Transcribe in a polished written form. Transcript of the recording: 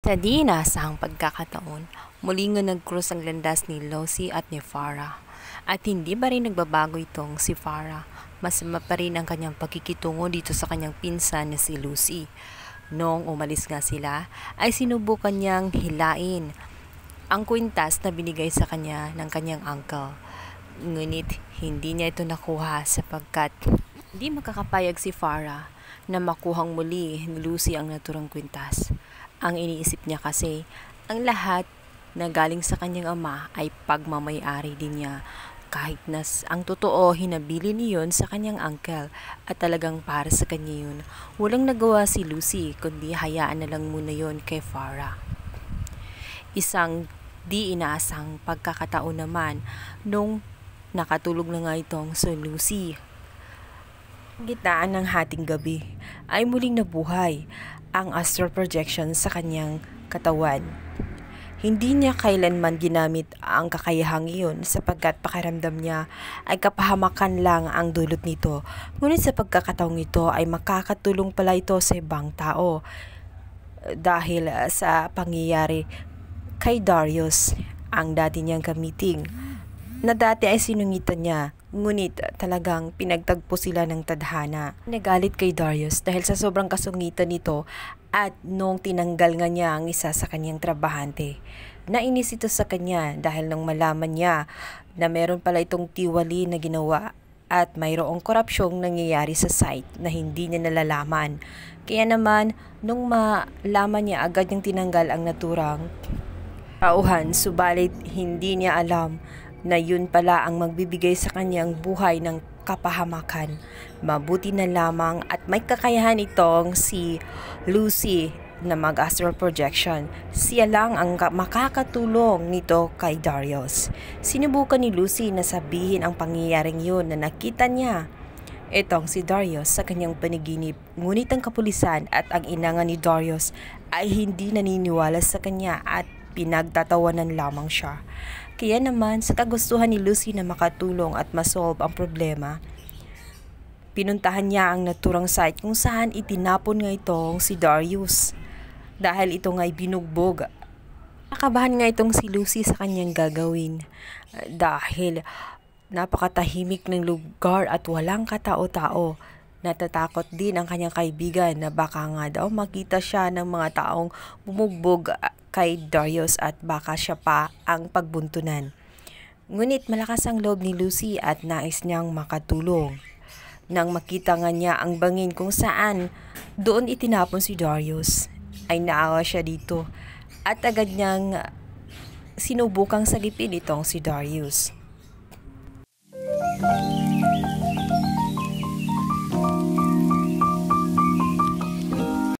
Sa di inaasahang pagkakataon, muli nga nag-cross ang landas ni Lucy at ni Farah. At hindi ba rin nagbabago itong si Farah? Masama pa rin ang kanyang pagkikitungo dito sa kanyang pinsan na si Lucy. Noong umalis nga sila, ay sinubukan niyang hilain ang kwintas na binigay sa kanya ng kanyang uncle. Ngunit hindi niya ito nakuha sapagkat hindi makakapayag si Farah na makuhang muli ni Lucy ang naturang kwintas. Ang iniisip niya kasi, ang lahat na galing sa kanyang ama ay pagmamay-ari din niya. Kahit ang totoo, hinabili niyon sa kanyang uncle at talagang para sa kanya yun. Walang nagawa si Lucy kundi hayaan na lang muna yon kay Farah. Isang di inaasang pagkakataon naman nung nakatulog na nga itong si Lucy. Gitaan ng hating gabi ay muling nabuhay ang astral projection sa kanyang katawan. Hindi niya kailanman ginamit ang kakayahang iyon sapagkat pakiramdam niya ay kapahamakan lang ang dulot nito. Ngunit sa pagkakataong ito ay makakatulong pala ito sa ibang tao dahil sa pangyayari kay Darius, ang dati niyang gamiting na dati ay sinungitan niya. Ngunit talagang pinagtagpo sila ng tadhana. Nagalit kay Darius dahil sa sobrang kasungitan nito at nung tinanggal nga niya ang isa sa kanyang trabahante. Nainis ito sa kanya dahil nang malaman niya na meron pala itong tiwali na ginawa at mayroong korupsyong nangyayari sa site na hindi niya nalalaman. Kaya naman nung malaman niya agad niyang tinanggal ang naturang tauhan, subalit hindi niya alam na yun pala ang magbibigay sa kanyang buhay ng kapahamakan. Mabuti na lamang at may kakayahan itong si Lucy na mag-astral projection. Siya lang ang makakatulong nito kay Darius. Sinubukan ni Lucy na sabihin ang pangyayaring yun na nakita niya itong si Darius sa kanyang panaginip. Ngunit ang kapulisan at ang inanga ni Darius ay hindi naniniwala sa kanya at pinagtatawanan lamang siya. Kaya naman sa kagustuhan ni Lucy na makatulong at masolve ang problema, pinuntahan niya ang naturang site kung saan itinapon nga itong si Darius dahil ito nga'y binugbog. Nakabahan nga itong si Lucy sa kanyang gagawin dahil napakatahimik ng lugar at walang katao-tao. Natatakot din ang kanyang kaibigan na baka nga daw makita siya ng mga taong bumugbog kay Darius at baka siya pa ang pagbuntunan. Ngunit malakas ang loob ni Lucy at nais niyang makatulong. Nang makita nga niya ang bangin kung saan doon itinapon si Darius, ay naawa siya dito at agad niyang sinubukang sagipin itong si Darius.